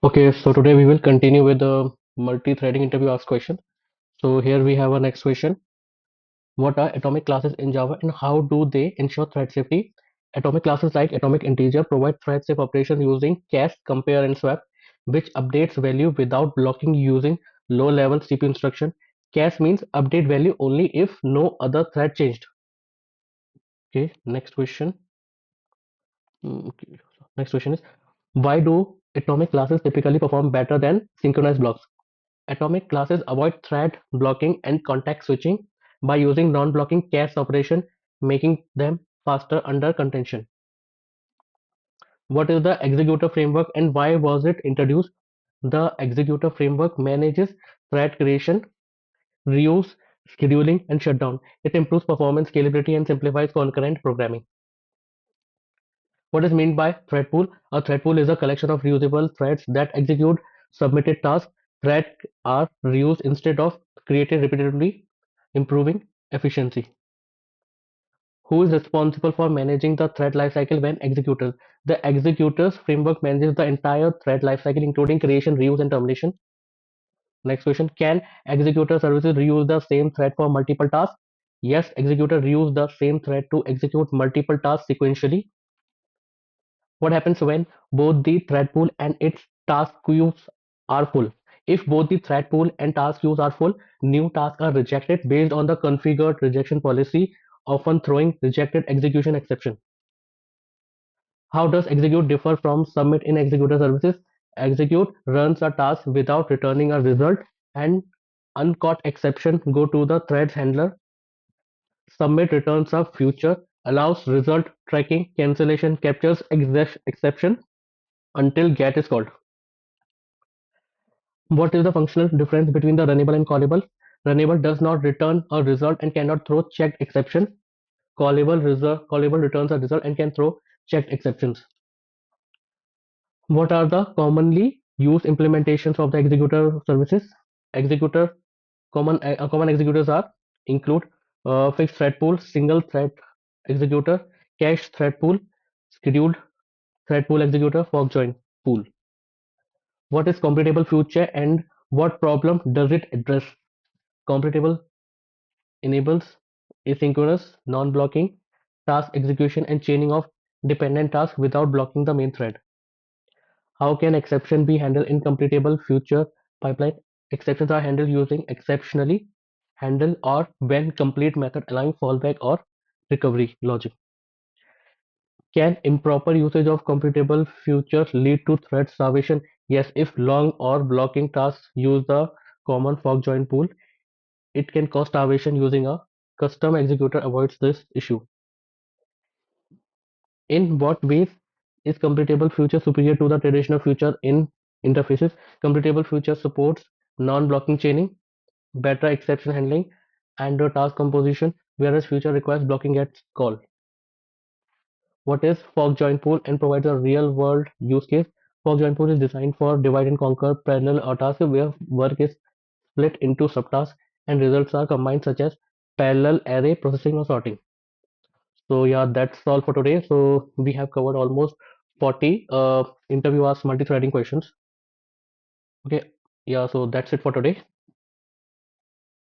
Okay, so today we will continue with the multi-threading interview ask question. So here we have our next question. What are atomic classes in Java and how do they ensure thread safety? Atomic classes like atomic integer provide thread safe operation using cast, compare and swap, which updates value without blocking using low level CPU instruction. Cast means update value only if no other thread changed. Okay, next question. Okay. Next question is why do atomic classes typically perform better than synchronized blocks? Atomic classes avoid thread blocking and context switching by using non-blocking cast operation, making them faster under contention. What is the executor framework and why was it introduced? The executor framework manages thread creation, reuse, scheduling, and shutdown. It improves performance, scalability, and simplifies concurrent programming. What is meant by thread pool? A thread pool is a collection of reusable threads that execute submitted tasks. Threads are reused instead of created repeatedly, improving efficiency. Who is responsible for managing the thread lifecycle when executed? The executors framework manages the entire thread lifecycle, including creation, reuse, and termination. Next question: can executor services reuse the same thread for multiple tasks? Yes, executor reuse the same thread to execute multiple tasks sequentially. What happens when both the thread pool and its task queues are full? If both the thread pool and task queues are full, new tasks are rejected based on the configured rejection policy, often throwing rejected execution exception. How does execute differ from submit in executor services? Execute runs a task without returning a result, and uncaught exception go to the threads handler. Submit returns a future, allows result tracking, cancellation captures exception until get is called. What is the functional difference between the runnable and callable? Runnable does not return a result and cannot throw checked exception. Callable returns a result and can throw checked exceptions. What are the commonly used implementations of the executor services? Executor common executors are include fixed thread pool, single thread executor, cached thread pool, scheduled thread pool executor, fork join pool. What is completable future and what problem does it address? Completable enables asynchronous, non-blocking task execution and chaining of dependent tasks without blocking the main thread. How can exception be handled in completable future pipeline? Exceptions are handled using exceptionally handle or when complete method allowing fallback or recovery logic. Can improper usage of computable futures lead to thread starvation? Yes, if long or blocking tasks use the common fork join pool, it can cause starvation. Using a custom executor avoids this issue. In what ways is computable future superior to the traditional future in interfaces? Computable future supports non-blocking chaining, better exception handling, and task composition, whereas future requires blocking at call. What is fork join pool and provides a real world use case? Fork join pool is designed for divide and conquer parallel or tasks where work is split into subtasks and results are combined, such as parallel array processing or sorting. So yeah, that's all for today. So we have covered almost 40 interview asked multi-threading questions. Okay, yeah, so that's it for today.